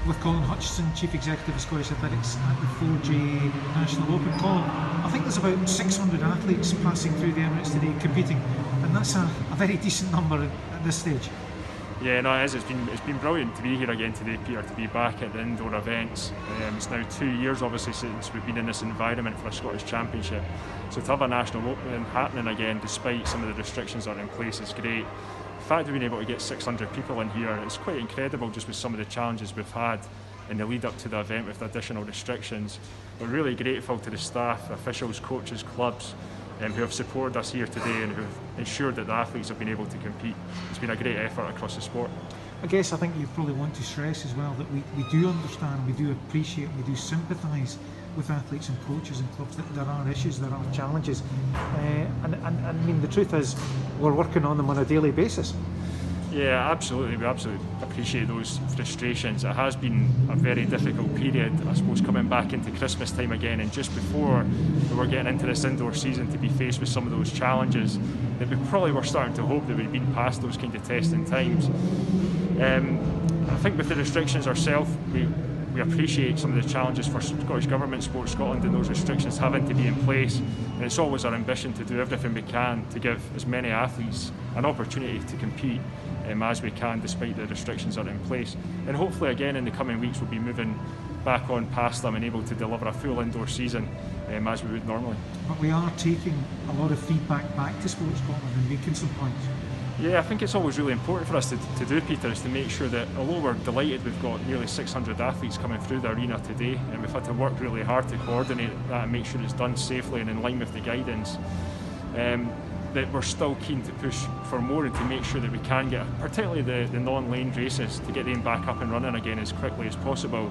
with Colin Hutchison, Chief Executive of Scottish Athletics at the 4G National Open. Colin, I think there's about 600 athletes passing through the Emirates today competing, and that's a very decent number at this stage. Yeah, no, it is. It's been brilliant to be here again today, Peter, to be back at the indoor events. It's now 2 years, obviously, since we've been in this environment for a Scottish Championship. So to have a National Open happening again, despite some of the restrictions that are in place, is great. The fact that we've been able to get 600 people in here is quite incredible, just with some of the challenges we've had in the lead up to the event with additional restrictions. We're really grateful to the staff, officials, coaches, clubs who have supported us here today and who have ensured that the athletes have been able to compete. It's been a great effort across the sport. I guess I think you probably want to stress as well that we do understand, we do appreciate, we do sympathise with athletes and coaches and clubs that there are issues, there are challenges, and I mean the truth is we're working on them on a daily basis. Yeah, absolutely. We absolutely appreciate those frustrations. It has been a very difficult period, I suppose, coming back into Christmas time again, and just before we were getting into this indoor season, to be faced with some of those challenges that we probably were starting to hope that we'd been past those kind of testing times. I think with the restrictions ourselves, we appreciate some of the challenges for Scottish Government, Sport Scotland, and those restrictions having to be in place. And it's always our ambition to do everything we can to give as many athletes an opportunity to compete as we can, despite the restrictions that are in place. And hopefully again in the coming weeks we'll be moving back on past them and able to deliver a full indoor season as we would normally. But we are taking a lot of feedback back to Sport Scotland and making some points. Yeah, I think it's always really important for us to do, Peter, is to make sure that although we're delighted we've got nearly 600 athletes coming through the arena today, and we've had to work really hard to coordinate that and make sure it's done safely and in line with the guidance, that we're still keen to push for more and to make sure that we can get, particularly the non-lane races, to get them back up and running again as quickly as possible.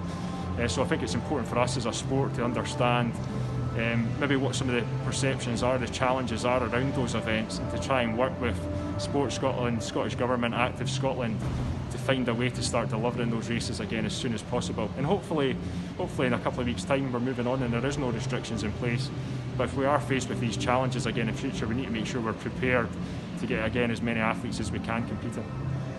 So I think it's important for us as a sport to understand maybe what some of the perceptions are, the challenges are around those events, and to try and work with Sport Scotland, Scottish Government, Active Scotland to find a way to start delivering those races again as soon as possible. And hopefully in a couple of weeks' time we're moving on and there is no restrictions in place. But if we are faced with these challenges again in future, we need to make sure we're prepared to get again as many athletes as we can competing.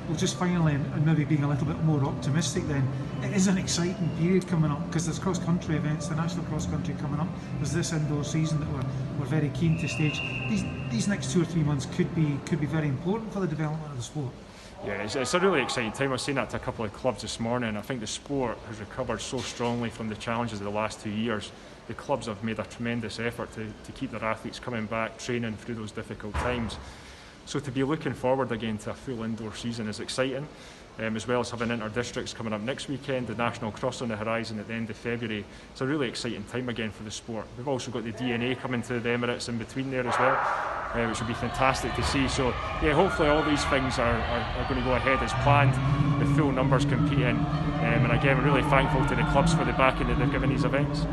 Well, just finally, and maybe being a little bit more optimistic then, it is an exciting period coming up because there's cross-country events, the national cross-country coming up, there's this indoor season that we're very keen to stage. These next 2 or 3 months could be very important for the development of the sport. Yeah, it's a really exciting time. I was saying that to a couple of clubs this morning. I think the sport has recovered so strongly from the challenges of the last 2 years. The clubs have made a tremendous effort to keep their athletes coming back, training through those difficult times. So to be looking forward again to a full indoor season is exciting, as well as having inter-districts coming up next weekend, the National Cross on the horizon at the end of February. It's a really exciting time again for the sport. We've also got the DNA coming to the Emirates in between there as well, which will be fantastic to see. So yeah, hopefully all these things are going to go ahead as planned, with full numbers competing. And again, we're really thankful to the clubs for the backing that they've given these events.